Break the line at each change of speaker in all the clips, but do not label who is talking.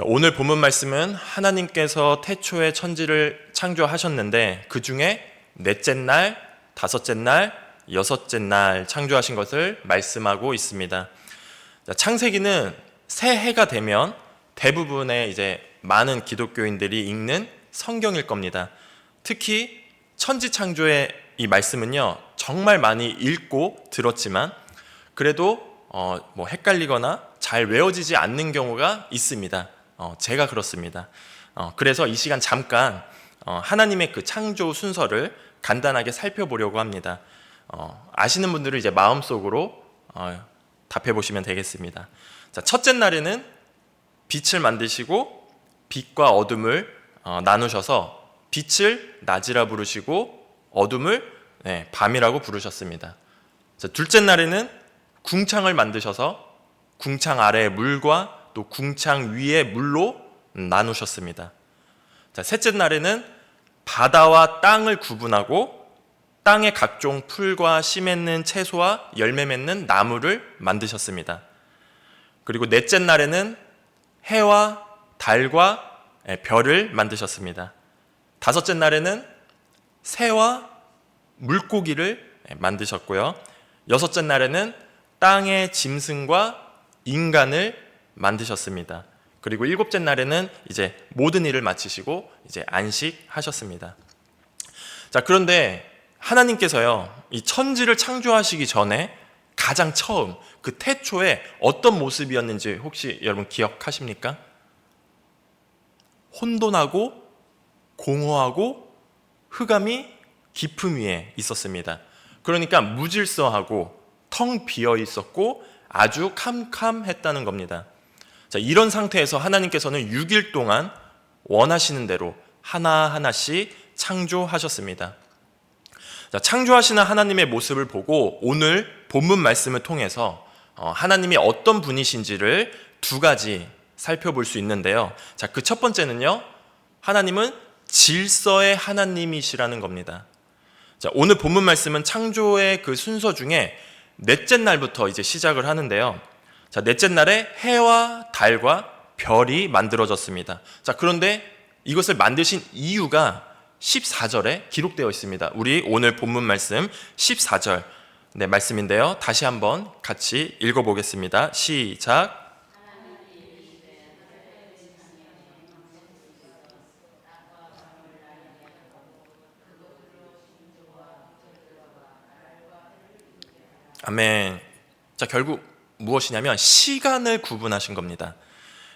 오늘 본문 말씀은 하나님께서 태초에 천지를 창조하셨는데 그 중에 넷째 날, 다섯째 날, 여섯째 날 창조하신 것을 말씀하고 있습니다. 창세기는 새해가 되면 대부분의 많은 기독교인들이 읽는 성경일 겁니다. 특히 천지 창조의 이 말씀은요, 정말 많이 읽고 들었지만 그래도 헷갈리거나 잘 외워지지 않는 경우가 있습니다. 제가 그렇습니다. 그래서 이 시간 잠깐 하나님의 그 창조 순서를 간단하게 살펴보려고 합니다. 아시는 분들은 이제 마음속으로 답해 보시면 되겠습니다. 자, 첫째 날에는 빛을 만드시고 빛과 어둠을 나누셔서 빛을 낮이라 부르시고 어둠을 밤이라고 부르셨습니다. 자, 둘째 날에는 궁창을 만드셔서 궁창 아래의 물과 또 궁창 위의 물로 나누셨습니다. 자, 셋째 날에는 바다와 땅을 구분하고 땅의 각종 풀과 씨 맺는 채소와 열매 맺는 나무를 만드셨습니다. 그리고 넷째 날에는 해와 달과 별을 만드셨습니다. 다섯째 날에는 새와 물고기를 만드셨고요. 여섯째 날에는 땅의 짐승과 인간을 만드셨습니다. 그리고 일곱째 날에는 이제 모든 일을 마치시고 이제 안식하셨습니다. 자, 그런데 하나님께서요, 이 천지를 창조하시기 전에 가장 처음 그 태초에 어떤 모습이었는지 혹시 여러분 기억하십니까? 혼돈하고 공허하고 흑암이 깊음 위에 있었습니다. 그러니까 무질서하고 텅 비어 있었고 아주 캄캄했다는 겁니다. 자, 이런 상태에서 하나님께서는 6일 동안 원하시는 대로 하나하나씩 창조하셨습니다. 자, 창조하시는 하나님의 모습을 보고 오늘 본문 말씀을 통해서 하나님이 어떤 분이신지를 두 가지 살펴볼 수 있는데요. 자, 그 첫 번째는요, 하나님은 질서의 하나님이시라는 겁니다. 자, 오늘 본문 말씀은 창조의 그 순서 중에 넷째 날부터 이제 시작을 하는데요. 자, 넷째 날에 해와 달과 별이 만들어졌습니다. 자, 그런데 이것을 만드신 이유가 14절에 기록되어 있습니다. 우리 오늘 본문 말씀 14절 말씀인데요. 다시 한번 같이 읽어보겠습니다. 시작. 아멘. 자, 결국 무엇이냐면 시간을 구분하신 겁니다.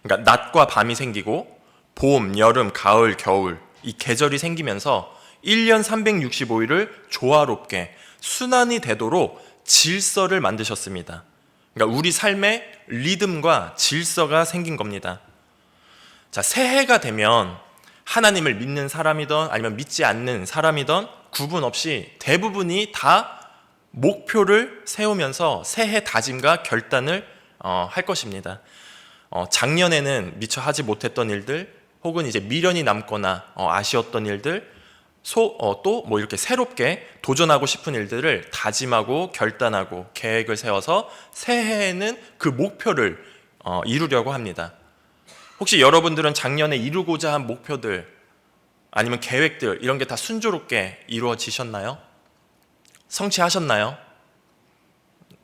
그러니까 낮과 밤이 생기고 봄, 여름, 가을, 겨울 이 계절이 생기면서 1년 365일을 조화롭게 순환이 되도록 질서를 만드셨습니다. 그러니까 우리 삶에 리듬과 질서가 생긴 겁니다. 자, 새해가 되면 하나님을 믿는 사람이든 아니면 믿지 않는 사람이든 구분 없이 대부분이 다 목표를 세우면서 새해 다짐과 결단을 할 것입니다. 작년에는 미처 하지 못했던 일들, 혹은 이제 미련이 남거나 아쉬웠던 일들, 또 이렇게 새롭게 도전하고 싶은 일들을 다짐하고 결단하고 계획을 세워서 새해에는 그 목표를 이루려고 합니다. 혹시 여러분들은 작년에 이루고자 한 목표들 아니면 계획들 이런 게 다 순조롭게 이루어지셨나요? 성취하셨나요?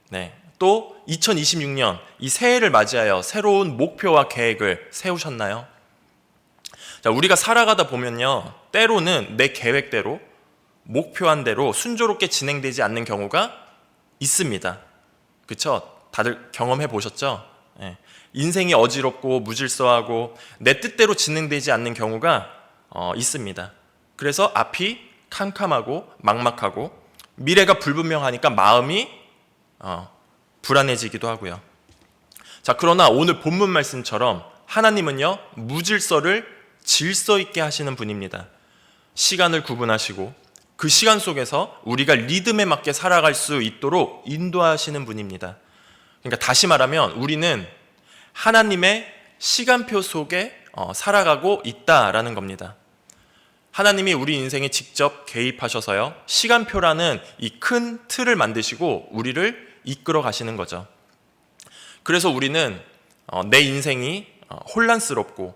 네. 또 2026년 이 새해를 맞이하여 새로운 목표와 계획을 세우셨나요? 자, 우리가 살아가다 보면요, 때로는 내 계획대로 목표한 대로 순조롭게 진행되지 않는 경우가 있습니다. 그렇죠? 다들 경험해 보셨죠? 네. 인생이 어지럽고 무질서하고 내 뜻대로 진행되지 않는 경우가 있습니다. 그래서 앞이 캄캄하고 막막하고 미래가 불분명하니까 마음이 불안해지기도 하고요. 자, 그러나 오늘 본문 말씀처럼 하나님은요, 무질서를 질서 있게 하시는 분입니다. 시간을 구분하시고 그 시간 속에서 우리가 리듬에 맞게 살아갈 수 있도록 인도하시는 분입니다. 그러니까 다시 말하면 우리는 하나님의 시간표 속에 살아가고 있다라는 겁니다. 하나님이 우리 인생에 직접 개입하셔서요, 시간표라는 이 큰 틀을 만드시고 우리를 이끌어 가시는 거죠. 그래서 우리는 내 인생이 혼란스럽고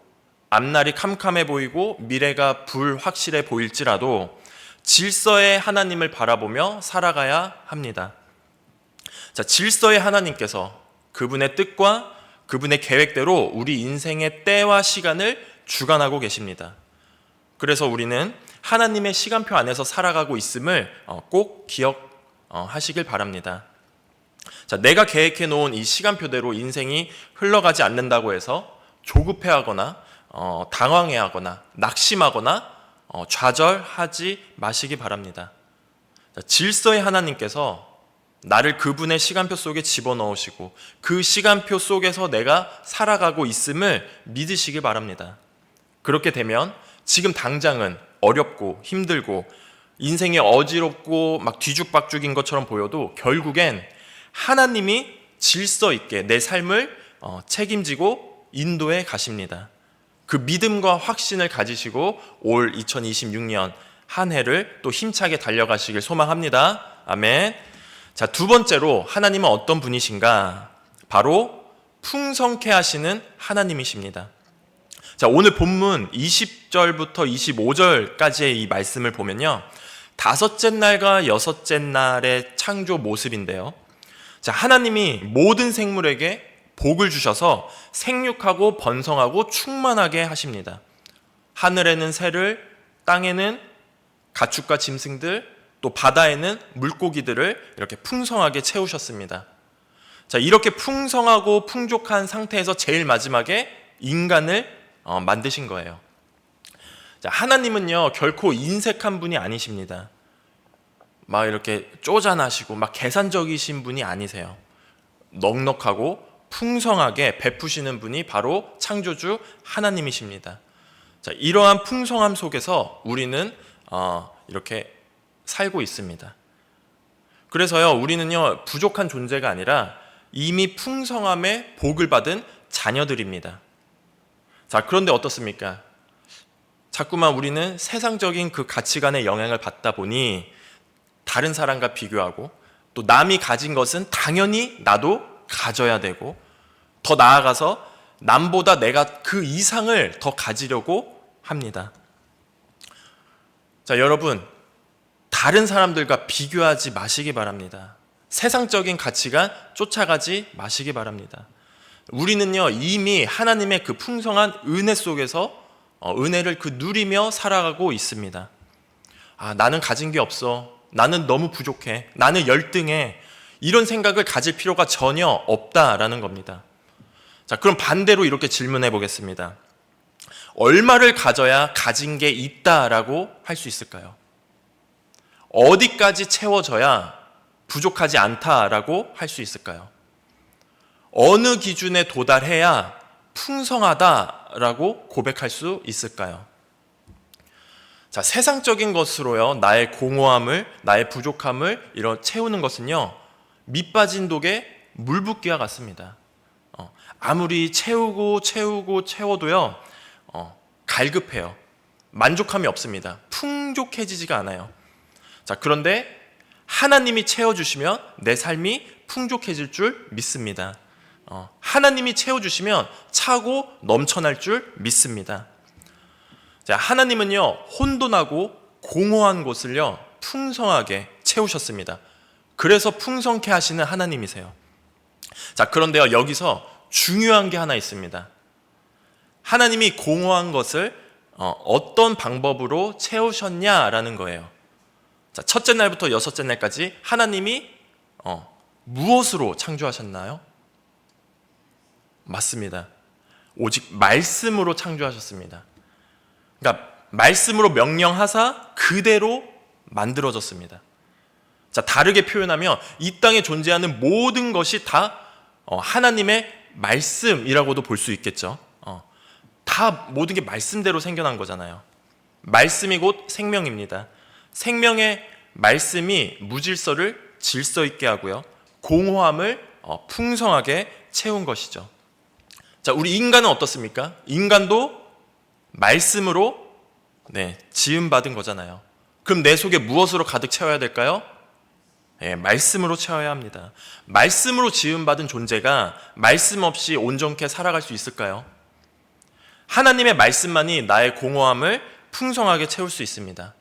앞날이 캄캄해 보이고 미래가 불확실해 보일지라도 질서의 하나님을 바라보며 살아가야 합니다. 자, 질서의 하나님께서 그분의 뜻과 그분의 계획대로 우리 인생의 때와 시간을 주관하고 계십니다. 그래서 우리는 하나님의 시간표 안에서 살아가고 있음을 꼭 기억하시길 바랍니다. 자, 내가 계획해 놓은 이 시간표대로 인생이 흘러가지 않는다고 해서 조급해하거나 당황해하거나 낙심하거나 좌절하지 마시기 바랍니다. 자, 질서의 하나님께서 나를 그분의 시간표 속에 집어넣으시고 그 시간표 속에서 내가 살아가고 있음을 믿으시기 바랍니다. 그렇게 되면 지금 당장은 어렵고 힘들고 인생이 어지럽고 막 뒤죽박죽인 것처럼 보여도 결국엔 하나님이 질서 있게 내 삶을 책임지고 인도해 가십니다. 그 믿음과 확신을 가지시고 올 2026년 한 해를 또 힘차게 달려가시길 소망합니다. 아멘. 자, 두 번째로 하나님은 어떤 분이신가? 바로 풍성케 하시는 하나님이십니다. 자, 오늘 본문 20절부터 25절까지의 이 말씀을 보면요, 다섯째 날과 여섯째 날의 창조 모습인데요. 자, 하나님이 모든 생물에게 복을 주셔서 생육하고 번성하고 충만하게 하십니다. 하늘에는 새를, 땅에는 가축과 짐승들, 또 바다에는 물고기들을 이렇게 풍성하게 채우셨습니다. 자, 이렇게 풍성하고 풍족한 상태에서 제일 마지막에 인간을 만드신 거예요. 자, 하나님은요 결코 인색한 분이 아니십니다. 막 이렇게 쪼잔하시고 막 계산적이신 분이 아니세요. 넉넉하고 풍성하게 베푸시는 분이 바로 창조주 하나님이십니다. 자, 이러한 풍성함 속에서 우리는 이렇게 살고 있습니다. 그래서요, 우리는요 부족한 존재가 아니라 이미 풍성함의 복을 받은 자녀들입니다. 자, 그런데 어떻습니까? 자꾸만 우리는 세상적인 그 가치관의 영향을 받다 보니 다른 사람과 비교하고 또 남이 가진 것은 당연히 나도 가져야 되고 더 나아가서 남보다 내가 그 이상을 더 가지려고 합니다. 자, 여러분, 다른 사람들과 비교하지 마시기 바랍니다. 세상적인 가치관 쫓아가지 마시기 바랍니다. 우리는요 이미 하나님의 그 풍성한 은혜 속에서 은혜를 누리며 살아가고 있습니다. 아, 나는 가진 게 없어, 나는 너무 부족해, 나는 열등해, 이런 생각을 가질 필요가 전혀 없다라는 겁니다. 자, 그럼 반대로 이렇게 질문해 보겠습니다. 얼마를 가져야 가진 게 있다라고 할 수 있을까요? 어디까지 채워져야 부족하지 않다라고 할 수 있을까요? 어느 기준에 도달해야 풍성하다라고 고백할 수 있을까요? 자, 세상적인 것으로요 나의 공허함을, 나의 부족함을 이런 채우는 것은요 밑 빠진 독에 물 붓기와 같습니다. 아무리 채워도요 갈급해요. 만족함이 없습니다. 풍족해지지가 않아요. 자, 그런데 하나님이 채워주시면 내 삶이 풍족해질 줄 믿습니다. 하나님이 채워주시면 차고 넘쳐날 줄 믿습니다. 자, 하나님은요 혼돈하고 공허한 곳을요 풍성하게 채우셨습니다. 그래서 풍성케 하시는 하나님이세요. 자, 그런데요 여기서 중요한 게 하나 있습니다. 하나님이 공허한 것을 어떤 방법으로 채우셨냐라는 거예요. 자, 첫째 날부터 여섯째 날까지 하나님이 무엇으로 창조하셨나요? 맞습니다. 오직 말씀으로 창조하셨습니다. 그러니까 말씀으로 명령하사 그대로 만들어졌습니다. 자, 다르게 표현하면 이 땅에 존재하는 모든 것이 다 하나님의 말씀이라고도 볼 수 있겠죠. 다 모든 게 말씀대로 생겨난 거잖아요. 말씀이 곧 생명입니다. 생명의 말씀이 무질서를 질서 있게 하고요, 공허함을 풍성하게 채운 것이죠. 자, 우리 인간은 어떻습니까? 인간도 말씀으로 지음받은 거잖아요. 그럼 내 속에 무엇으로 가득 채워야 될까요? 말씀으로 채워야 합니다. 말씀으로 지음받은 존재가 말씀 없이 온전케 살아갈 수 있을까요? 하나님의 말씀만이 나의 공허함을 풍성하게 채울 수 있습니다.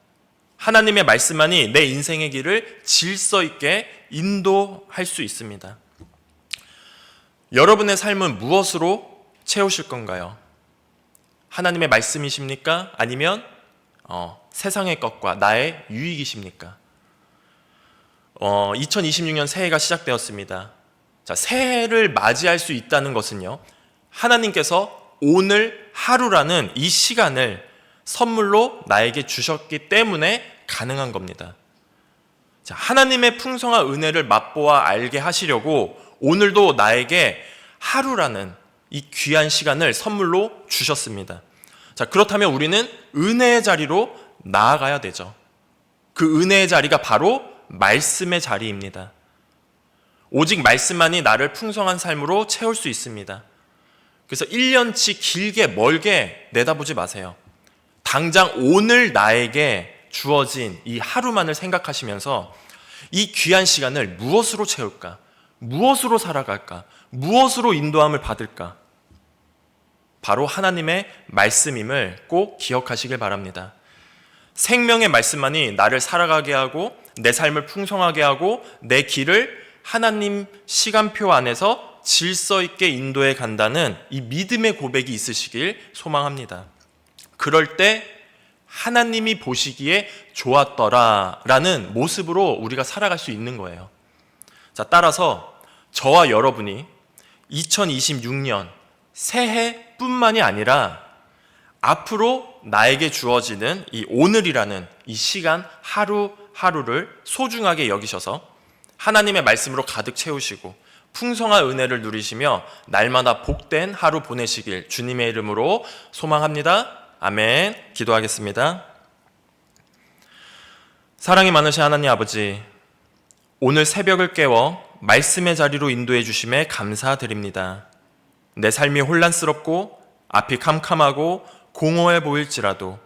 하나님의 말씀만이 내 인생의 길을 질서 있게 인도할 수 있습니다. 여러분의 삶은 무엇으로 채우실 건가요? 하나님의 말씀이십니까? 아니면 세상의 것과 나의 유익이십니까? 2026년 새해가 시작되었습니다. 자, 새해를 맞이할 수 있다는 것은요, 하나님께서 오늘 하루라는 이 시간을 선물로 나에게 주셨기 때문에 가능한 겁니다. 자, 하나님의 풍성한 은혜를 맛보아 알게 하시려고 오늘도 나에게 하루라는 이 귀한 시간을 선물로 주셨습니다. 자, 그렇다면 우리는 은혜의 자리로 나아가야 되죠. 그 은혜의 자리가 바로 말씀의 자리입니다. 오직 말씀만이 나를 풍성한 삶으로 채울 수 있습니다. 그래서 1년치 길게 멀게 내다보지 마세요. 당장 오늘 나에게 주어진 이 하루만을 생각하시면서 이 귀한 시간을 무엇으로 채울까? 무엇으로 살아갈까? 무엇으로 인도함을 받을까? 바로 하나님의 말씀임을 꼭 기억하시길 바랍니다. 생명의 말씀만이 나를 살아가게 하고 내 삶을 풍성하게 하고 내 길을 하나님 시간표 안에서 질서 있게 인도해 간다는 이 믿음의 고백이 있으시길 소망합니다. 그럴 때 하나님이 보시기에 좋았더라라는 모습으로 우리가 살아갈 수 있는 거예요. 자, 따라서 저와 여러분이 2026년 새해뿐만이 아니라 앞으로 나에게 주어지는 이 오늘이라는 이 시간 하루하루를 소중하게 여기셔서 하나님의 말씀으로 가득 채우시고 풍성한 은혜를 누리시며 날마다 복된 하루 보내시길 주님의 이름으로 소망합니다. 아멘. 기도하겠습니다. 사랑이 많으신 하나님 아버지, 오늘 새벽을 깨워 말씀의 자리로 인도해 주심에 감사드립니다. 내 삶이 혼란스럽고 앞이 캄캄하고 공허해 보일지라도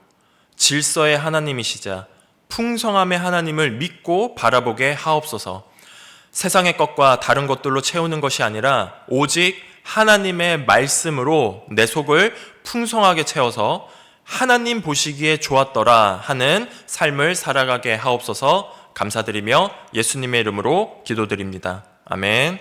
질서의 하나님이시자 풍성함의 하나님을 믿고 바라보게 하옵소서. 세상의 것과 다른 것들로 채우는 것이 아니라 오직 하나님의 말씀으로 내 속을 풍성하게 채워서 하나님 보시기에 좋았더라 하는 삶을 살아가게 하옵소서. 감사드리며 예수님의 이름으로 기도드립니다. 아멘.